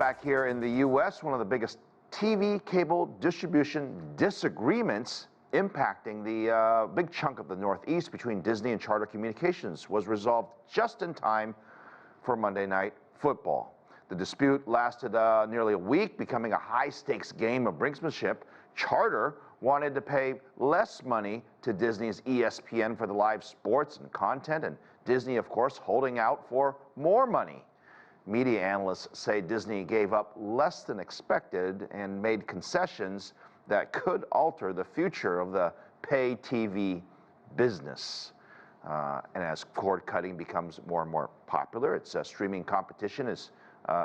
back here in the U.S., one of the biggest TV cable distribution disagreements impacting the big chunk of the Northeast between Disney and Charter Communications was resolved just in time for Monday Night Football. The dispute lasted nearly a week, becoming a high-stakes game of brinksmanship. Charter wanted to pay less money to Disney's ESPN for the live sports and content, and Disney, of course, holding out for more money. Media analysts say Disney gave up less than expected and made concessions that could alter the future of the pay TV business. And as cord cutting becomes more and more popular, its streaming competition is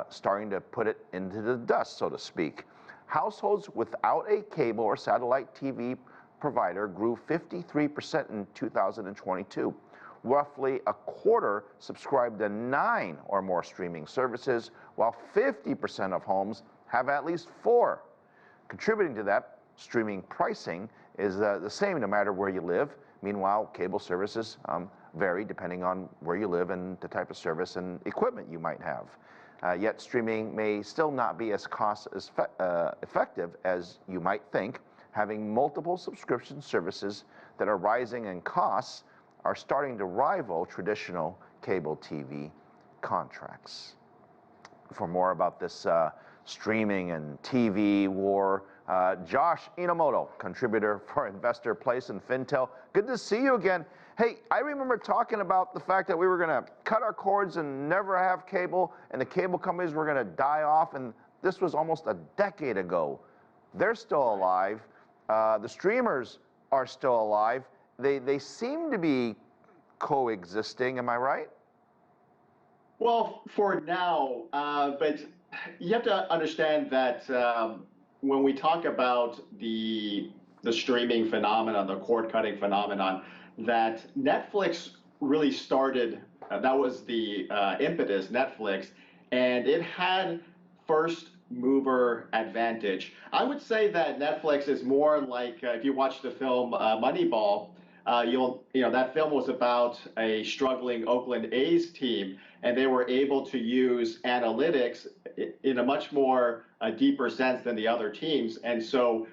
starting to put it into the dust, so to speak. Households without a cable or satellite TV provider grew 53% in 2022. Roughly a quarter subscribe to 9 or more streaming services, while 50% of homes have at least 4. Contributing to that, streaming pricing is the same no matter where you live. Meanwhile, cable services vary depending on where you live and the type of service and equipment you might have. Yet streaming may still not be as effective as you might think. Having multiple subscription services that are rising in costs are starting to rival traditional cable TV contracts. For more about this streaming and TV war, Josh Enomoto, contributor for InvestorPlace and Fintel. Good to see you again. Hey, I remember talking about the fact that we were going to cut our cords and never have cable, and the cable companies were going to die off, and this was almost a decade ago. They're still alive. The streamers are still alive. They seem to be coexisting, am I right? Well, for now, but you have to understand that when we talk about the streaming phenomenon, the cord-cutting phenomenon, that Netflix really started, that was the impetus, Netflix, and it had first mover advantage. I would say that Netflix is more like, if you watch the film Moneyball, that film was about a struggling Oakland A's team, and they were able to use analytics in a much more deeper sense than the other teams, and so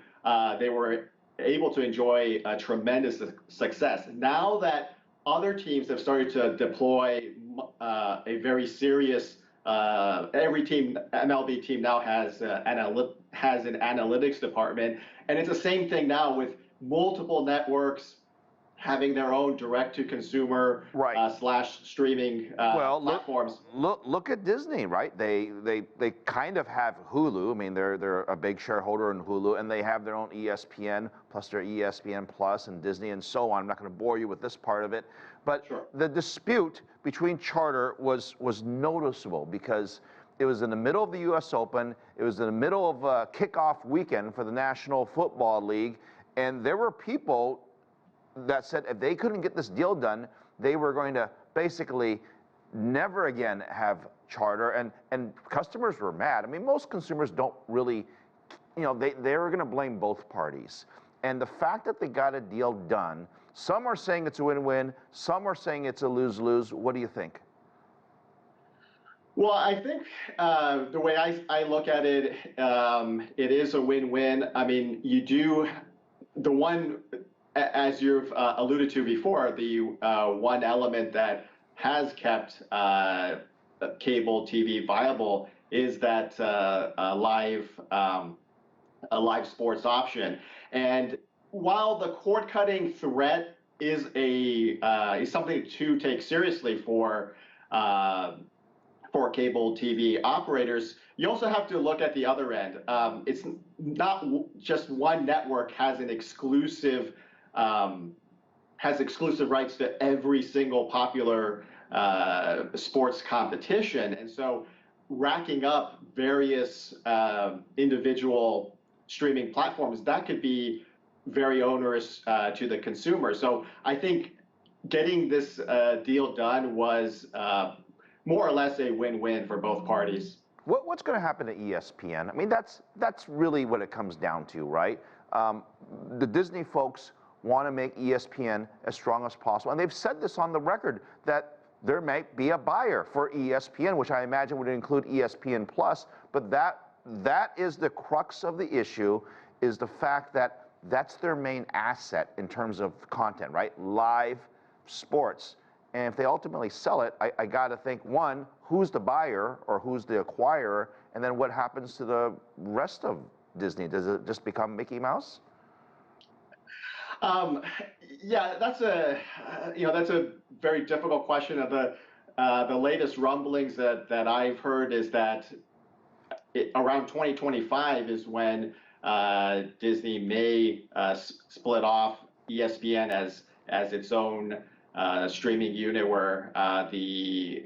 they were able to enjoy a tremendous success. Now that other teams have started to deploy a very serious, every team, MLB team now has an analytics department, and it's the same thing now with multiple networks having their own direct-to-consumer slash streaming platforms. Look at Disney, right? They kind of have Hulu. I mean, they're a big shareholder in Hulu, and they have their own ESPN, plus their ESPN Plus and Disney and so on. I'm not going to bore you with this part of it, but sure. The dispute between Charter was noticeable because it was in the middle of the U.S. Open. It was in the middle of a kickoff weekend for the National Football League, and there were people that said if they couldn't get this deal done, they were going to basically never again have Charter, and customers were mad. I mean, most consumers don't really, they were going to blame both parties. And the fact that they got a deal done, some are saying it's a win-win, some are saying it's a lose-lose. What do you think? Well, I think the way I look at it, it is a win-win. I mean, the one, as you've alluded to before, the one element that has kept cable TV viable is that a live sports option. And while the cord-cutting threat is something to take seriously for cable TV operators, you also have to look at the other end. It's not just one network has an exclusive rights to every single popular sports competition. And so racking up various individual streaming platforms, that could be very onerous to the consumer. So I think getting this deal done was more or less a win-win for both parties. What's going to happen to ESPN? I mean, that's really what it comes down to, right? The Disney folks want to make ESPN as strong as possible. And they've said this on the record that there might be a buyer for ESPN, which I imagine would include ESPN Plus, but that is the crux of the issue, is the fact that that's their main asset in terms of content, right? Live sports. And if they ultimately sell it, I got to think, one, who's the buyer or who's the acquirer, and then what happens to the rest of Disney? Does it just become Mickey Mouse? Yeah, that's a that's a very difficult question. Of the latest rumblings that I've heard is that around 2025 is when Disney may split off ESPN as its own streaming unit, where the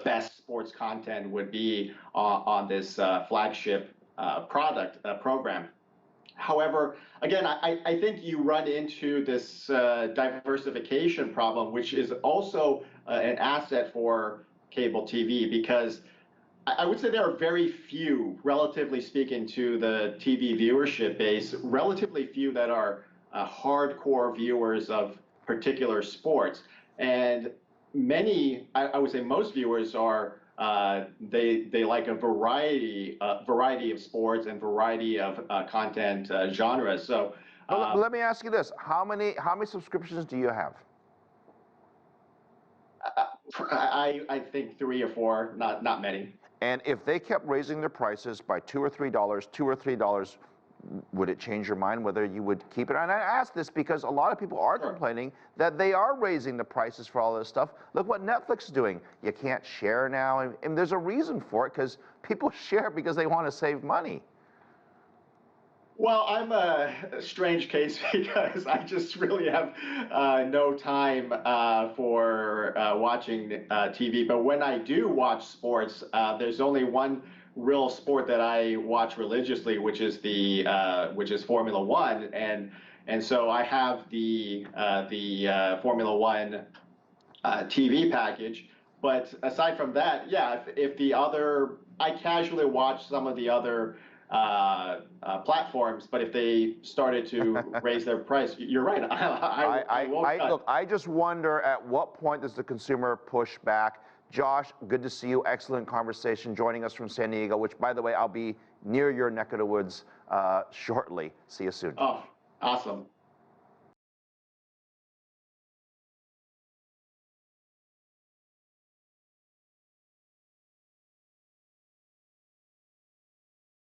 best sports content would be on this flagship program. However, again, I think you run into this diversification problem, which is also an asset for cable TV, because I would say there are very few, relatively speaking to the TV viewership base, relatively few that are hardcore viewers of particular sports. And many, I would say most viewers are, they like a variety of sports and variety of content genres. So But let me ask you this: how many subscriptions do you have? I think 3 or 4, not many. And if they kept raising their prices by $2 or $3, would it change your mind whether you would keep it? And I ask this because a lot of people are complaining that they are raising the prices for all this stuff. Look what Netflix is doing. You can't share now, and there's a reason for it, because people share because they want to save money. Well, I'm a strange case because I just really have no time for watching TV. But when I do watch sports, there's only one real sport that I watch religiously, which is Formula One, and so I have the Formula One TV package. But aside from that, yeah, if the other, I casually watch some of the other platforms, but if they started to raise their price, you're right. I won't cut. Look, I just wonder at what point does the consumer push back? Josh, good to see you. Excellent conversation, joining us from San Diego, which, by the way, I'll be near your neck of the woods shortly. See you soon. Oh, awesome.